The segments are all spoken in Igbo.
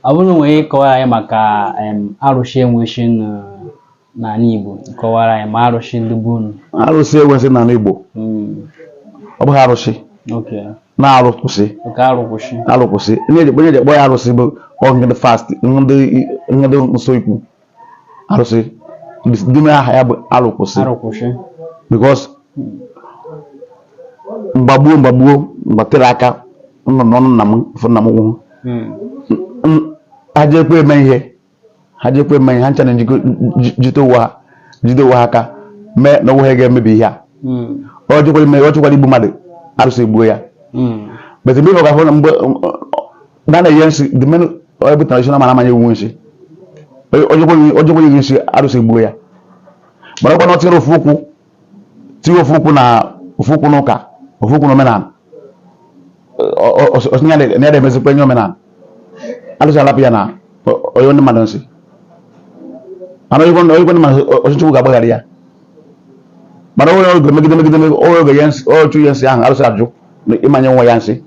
Abụrụ nwere kọwara anyị maka arụsị enweshi n'ala Igbo, kọwara anyị ma arụsị ndị bụ unu. Arụsị enweshi n'ala Igbo. Ọ bụghị arụsị. Okay. Na-arụkwụsị. Okay, arụkwụsị. Arụkwụsị. Onye ji kpọ ya arụsị bụ ndị fast, ndị nsọ ikwu. Arụsị. Dime aha ya bụ arụkwụsị. Arụkwụsị. Because mgbagbuo mgbatere aka nọ n'ọnụ nna m nwụrụ. Ha jekwa eme ihe ha ncha na jide ụwa ha aka mee na onwe ha ga-emebi ihe a. Ọ jụkwara igbu mmadụ, arụsị egbuo ya. But mgbe ọ ga-afụ na mgbe na-enye nsị the men bụ traditional man amanye ewu nsị, o jụkwara ihe nsị, arụsị egbuo ya. Mana ọkwa na ọ tinyere ofu ụkwụ na ofu ụkwụ n'ụka, ofu ụkwụ n'omenala, na ya na-emezikwa enye omenala, arụsị alapụ ya na onye ndị mmadụ nsị. Mana onye ndị mmadụ ọchịchị ga-agbaghara ya. Mana onye oge megide onye oge ya nsị, ọchụ ya nsị ahụ, arụsị ajụ ịmanye nwa ya nsị.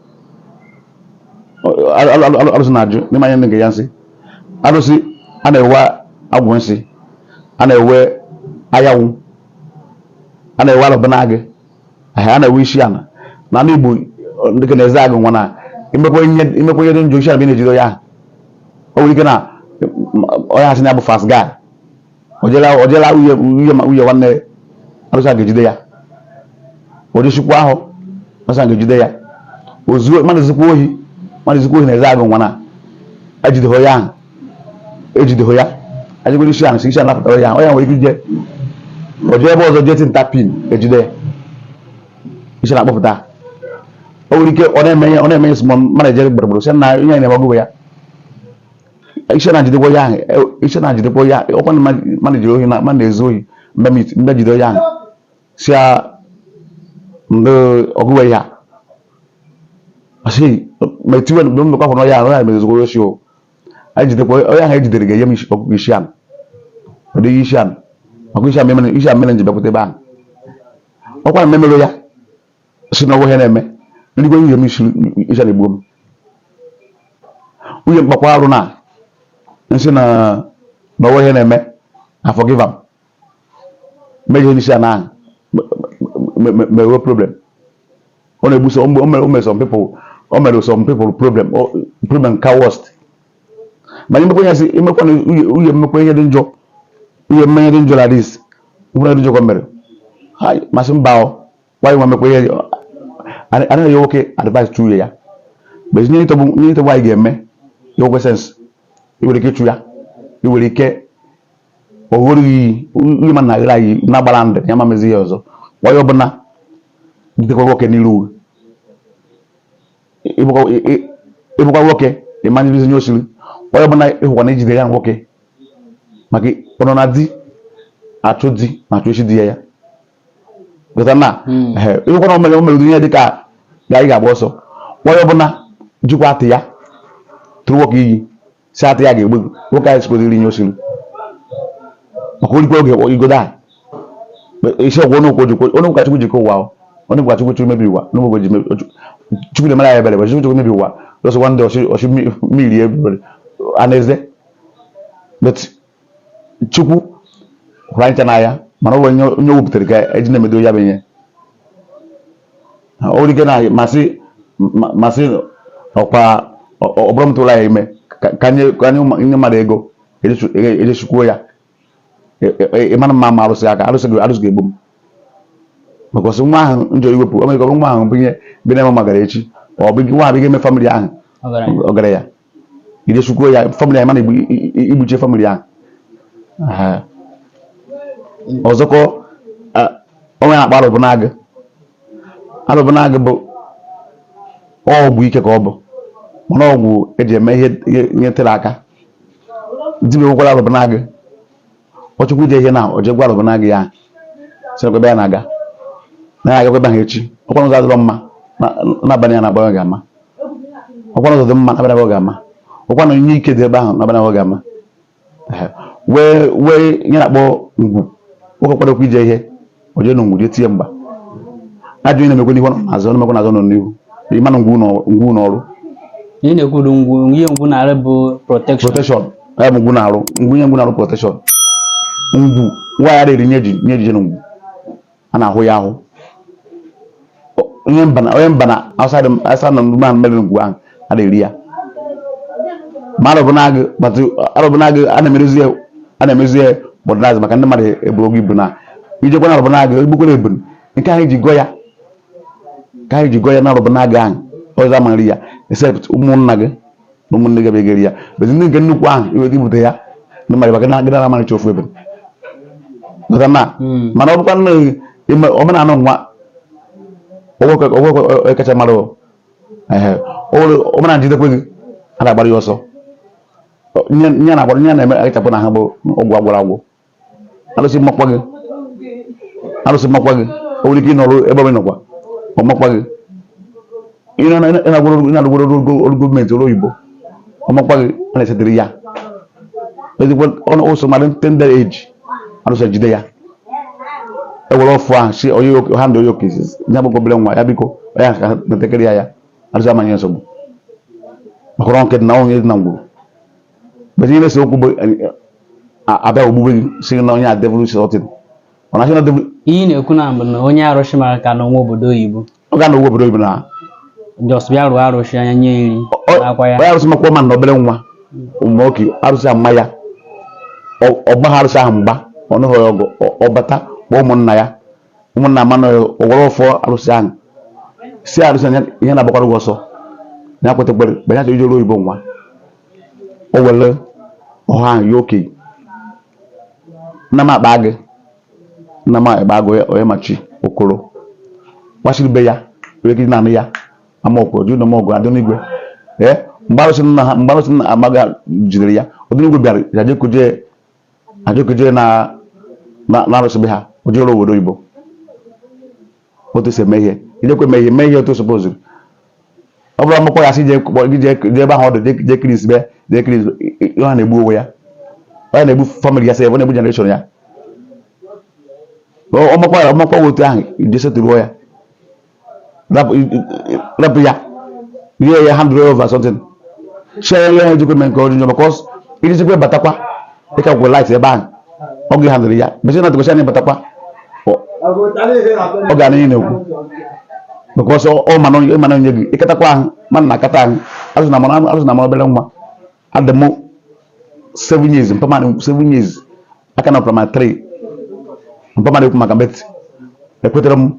Arụsị na-ajụ n'ịmanye ndị nke ya nsị. Arụsị a na-ewe agwụ nsị, a na-ewe ayanwụ, a na-ewe alụbanagị, a na-ewe isi ana. Na ndị Igbo ndị na-eze agụ nwa na imekwa ihe dị njọ isi ana ị na-ejide ya ahụ. O nwere ike na onye asị na ya bụ fast guy, o jela uye nwanne, arụsị a ga-ejide ya. O jechukwu ahụ, arụsị a ga-ejide ya. Mmadụ zikwa ohi na-eze agụ nwa na ejideho ya ahụ, ejideho ya, ajigoro isi ana, isi ana pụtara ya ahụ. Onye nwere ike ije o jee ebe ọzọ jee tinta pin ejide ya, isi na-akpọpụta. O nwere ike ọ na-eme ihe sụmọ mmadụ ejere gburugburu sị na ihe na-emegụgụ ya, isi na-ajidekwa ya ahụ, isi na-ajidekwa ya. Ọkwa mmadụ jiri ohi na mmadụ na-ezu ohi mgbe jide ya ahụ si ya ndị ọgụwe ya asị ma etiwe mgbe mmekwa kwụrụ ya ahụ ya emezizigoro osi o. Anyị jidekwa onye ahụ ejidere ga-enye m ọkụkọ isi anụ, ọ dịghị isi anụ, maka isi anụ mere nji bịakwute ebe ahụ. Ọkwa na memelo ya si na ọgwụ ihe na-eme nrigwe nwunye m isi anụ egbuo m. Nwunye mkpakwa arụ na nsị na ọgwụ ihe na-eme na forgive am, mejọ isi anụ ahụ mewe problem. Ọ na-egbuso o mere some people problem ka worst. Ma imekwa ya si imekwa na uye mmekwa ihe dị njọ, uye mmenya dị njọ la dis nwere dị njọ kwa mere hai masị mba ọ why nwa mmekwa ihe anaghị ya nwoke advice chu ya but nye ito anyị ga-eme ya okwe sense. Iwere ike chu ya, iwere ike oghori uye mana na anyị na-agbara ndụ ya ma mezi ya ọzọ. Why ọbụna dịkwa nwoke n'iru ịbụkwa nwoke ịmanyebizi nye osiri. Onye ọbụla ịhụkwa na ijide ya nwoke maka ọnọ na di achụ di na achụ isi di ya gota na ịhụkwa na o mere ihe dịka ga anyị ga-agba ọsọ. Onye ọbụla jikwa atị ya tụrụ nwoke iyi si atị ya ga-egbu nwoke anyị sikwaziri nye osiri maka orikwa oge igodo a isi ọgwụ onye ụka Chukwu jikọ ụwa, onye ụka Chukwu chukwu mebi ụwa n'ụgbọ ji Chukwu na-emere ya ebere Chukwu mebi ụwa just one day oshi mmiri ebere aneze. But Chukwu hụrụ anyị n'anya mana ọ bụ onye wepụtara ka eji na-emedo ya bụ ihe. O nwere ike na masị ọkwa ọbụrụ m tụrụ ya ime ka nye mmadụ ego ejechukwuo ya ịmana mma arụsị aka, arụsị ga-egbu m because nwa ahụ njọ iwepụ o mere nwa ahụ bụ ihe bi na-eme magara echi ọ bụ nwa ahụ ga-eme famili ahụ ọgara ya ijechukwuo ya famili ya mana igbuche famili ahụ. Ọzọkọ onwe na-akpa alụbụnagụ bụ ọgwụ ike ka ọ bụ mana ọgwụ eji eme ihe tere aka. Dibịa nwekwara alụbụnagụ, ọchụkwu ije ihe na ojegwa alụbụnagụ ya sịrịkwa ya na-aga na-agakwa ebe ahụ echi. Ọkwa ụzọ adịrọ mma n'abalị ya na-agba ọ ga-ama, ọkwa ụzọ dị mma n'abalị ọ ga-ama, ọkwa na onye ike dị ebe ahụ n'abalị ọ ga-ama. Wee ihe na-akpọ ngwu nwoke kwadokwa ije ihe oje na ngwu je tie mgba ajụ ihe na-emekwa n'ihu n'azụ na-emekwa n'azụ nọ n'ihu ịma na ngwu n'ọrụ Ihe na-ekwuru ihe ngwu na-arụ bụ protection. ya bụ ngwu na-arụ nye ngwu na-arụ protection ngwu nwa ya riri nye ejije na ngwu a na-ahụ ya ahụ onye mba na outside na man mere ngwu ahụ a na-eri ya ma arụbụnagụ a na-emezi ya modernize maka ndị mmadụ eburu oge ibu na ijekwa na arụbụnagụ egbukwara eburu nke ahụ iji gọ ya na arụbụnagụ ahụ ọzọ amaghị ya except ụmụnna gị na ụmụnne gị begeri ya bezi ndị nke nnukwu ahụ iweta ibute ya ndị mmadụ maka na gịdara amarịcha ofu ebe mana ọ bụkwa nna omenala nwa ogwe kacha mara omenala jidekwe gị a na-agbara ya ọsọ nye na-eme akịchapụ na ha bụ ọgwụ agwara agwụ alụsị mmakwa gị o nwere ike ịnọrụ ebe ọ nọkwa ọmakwa gị ị na-agwara ọrụ gọọmenti ọrụ oyibo ọmakwa gị a na-esetịrị ya ezigbo ọsọ mmadụ tender age alụsị jide ya ewere ọfụ ahụ si ha ndị onye oke ya bụ obere nwa ya biko ya ka na-etekere ya alụsị amanye nsogbu maka ọrụ nke dị na onye dị na ngwuru beti na-ese okwu bụ abịa ogbugbe gị si na onye a devil sorting ọ na devil ihe na-ekwu na mbụ na onye arụsị mara ka n'onwe obodo oyibo ọ ga na obodo oyibo na just bịa rụọ arụsị anya nye nri akwa ya onye arụsị makwa ma na obere nwa ụmụ oke arụsị ama ya ọgba ha arụsị ahụ mgba ọnụghị ọgụ ọbata kpọọ ụmụnna ya ụmụnna ama na ọwara ọfọ arụsị ahụ si arụsị ihe na-agbakwara gị ọsọ ya kwetekwere mgbe ya chọrọ ije ọrụ oyibo nwa o were ọha ahụ ya oke nna m akpa gị nna m akpa agụ onye machi okoro gbachiri be ya were gị naanị ya ama okoro jụ na m ọgụ adị n'igwe mgbarụsị nna amaghị jidere ya ọdịnigwe bịara ajekuje na arụsị be ha ojere obodo oyibo otu si eme ihe ijekwe mee ihe otu supoziri ọ bụrụ akwụkwọ ya si jee ebe ahụ ọ dị jee kiris be jee kiris ihe ha na-egbu onwe ya onye na-egbu famili ya sef ọ na-egbu generation ya ọmakwa otu ahụ ije setụruo ya rapụ ya rie ya hand over something share ya ejikwe mee nke ọrụ njọ maka iji jikwe batakwa ịka kwụ light ebe ahụ ọ gị handụrụ ya besi na tụkwasị anya batakwa ọ ga n'ihe na-ekwu because ọ mana onye gị ịkatakwa ahụ mana na akata ahụ azụ na amara obere nwa adị m 7 years mpamana 7 years aka na primary 3 mpamana ekwu maka beti ekwetere m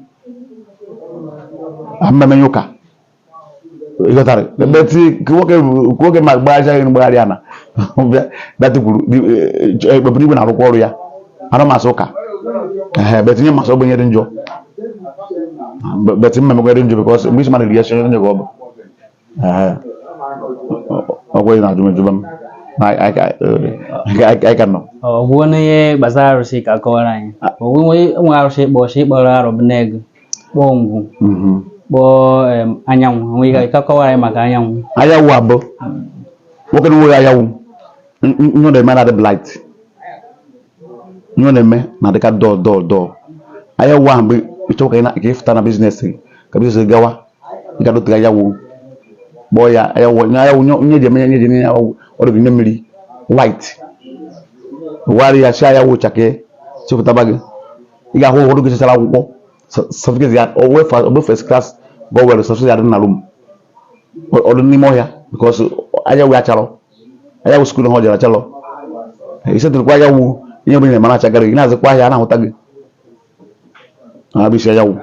mmemme ụka ịghọtara beti nwoke ma gbaghacha mgbagharị ana dati kwuru ekpebụ n'igwe na-arụkwa ọrụ ya anụ masị ụka beti nye masị ogbenye dị njọ beti mmemme dị njọ because mgbe isi mmadụ ri ya sonye onye gị ọ bụ ọgwụ na ajụmejụba m anyị ka nọ ọgwụgwọ n'ihe gbasara arụsị ka kọwara anyị nwe arụsị ịkpọrọ arụbụnegụ kpọọ ngwu kpọọ anyanwụ nwere ike kọwara anyị maka anyanwụ abụ nwoke na nwoke anyanwụ ihe ọ na-eme na-adị blight ihe ọ na-eme na-adịka dọọ anyanwụ ahụ mgbe ịchọkwa ka ịfụta na biznes gị ka biznes gawa ịgadote anyanwụ kpọọ ya anyanwụ nye ji eme ya nye ji nye ọrụ gị nye mmiri white wari ya si anyanwụ chake chepụtaba gị ị ga-ahụ ụfọdụ gị chachara akwụkwọ certificate ya owe first class gọwere certificate ya dị na room ọdụ n'ime ọhịa because anyanwụ ya charọ anyanwụ skul ha jere achalọ isetụrụkwa anyanwụ ihe ọbụla na-eme achagara gị na-azịkwa ahịa a na-ahụta gị na-abịa isi anyanwụ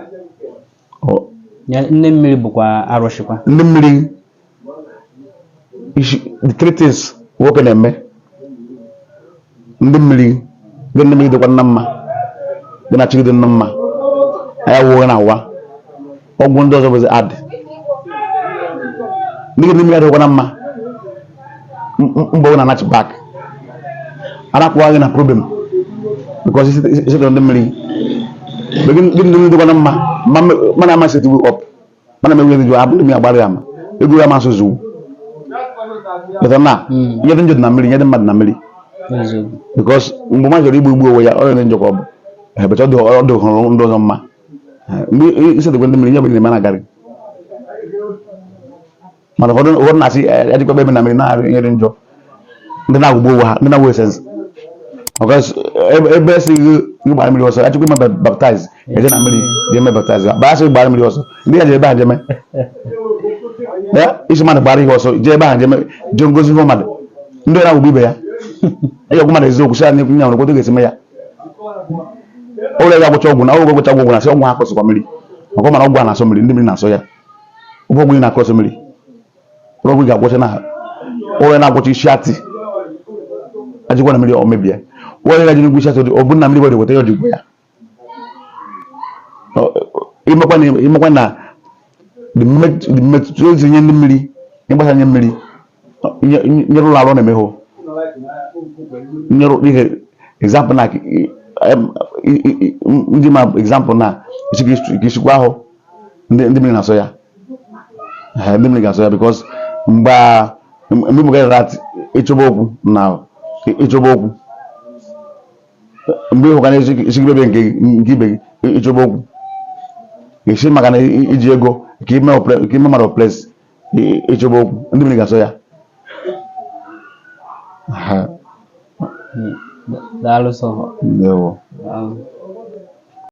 nne mmiri bụkwa arụsịkwa ndị mmiri the three things nwoke na-eme ndị mmiri dịkwa nna mma dị na chigide nna mma anyanwụ na awa ọgwụ ndị ọzọ bụzi adị ndị mmiri adịkwa na mma mgbe na anachi back anakwa gị na problem because isetụrụ ndị mmiri gị ndị dịkwa na mma mana ama setụrụ up mana mewe ndị jụ abụrụ m ya gbara ya ama ego ya masụ zuwu na ihe dị njọ dị na mmiri ihe dị mmadụ na mmiri because mgbe mmadụ chọrọ igbu onwe ya ọrịa dị njọ ka ọ bụ ebecha ọ dị hụrụ ndị ọzọ mma mgbe isetụkwa ndị mmiri ihe bụ na-eme na-agarị mana ụfọdụ na-asị ejikwa ebe na mmiri na-nyere njọ ndị na-agwụgbo ụwa ha ndị na-agwụ esensi ebe esi gị gbara mmiri ọsọ achịkwa ime baptize eje na mmiri je eme baptize gbara sị gbara mmiri ọsọ ndị ya je ebe ha jeme isi mmadụ gbara ihe ọsọ je ebe ha jeme je ngozi ihe mmadụ ndị na-agwụgbo ibe ya eji ọgwụ mmadụ eziokwu sị ya n'ekwu nya nwere kwoto ga-esi me ya ụlọ ya gwụcha ọgwụ na ọgwụ gwụcha ọgwụ na sị ọgwụ ha kọsịkwa mmiri maka ọ mana ọgwụ a na-asọ mmiri ndị mmiri na-asọ ya ọgwụ na-akọsọ mmiri ọgwụ ga-agwụcha na ụlọ na-agwụcha isi atị ajikwa na mmiri ọ mebie wọ́n yẹ ká isi atị ọ bụ na mmiri wọ́n weta ya ọjigbo ya imekwa na mmetụta ozi nye ndị mmiri ịgbasa nye mmiri nyere ụlọ arụ na-eme hụ nyere ihe example na ndị ma example na isikwa ahụ ndị mmiri na-asọ ya ndị mmiri ga-asọ ya because mgbe m gara ịchọba okwu na ịchọba okwu mgbe ịhụka na isigbe ebe nke ibe gị ịchọba okwu esi maka na iji ego ka ime mmadụ ples ịchọba okwu ndị mmiri ga-asọ ya daalụ sọ ndewo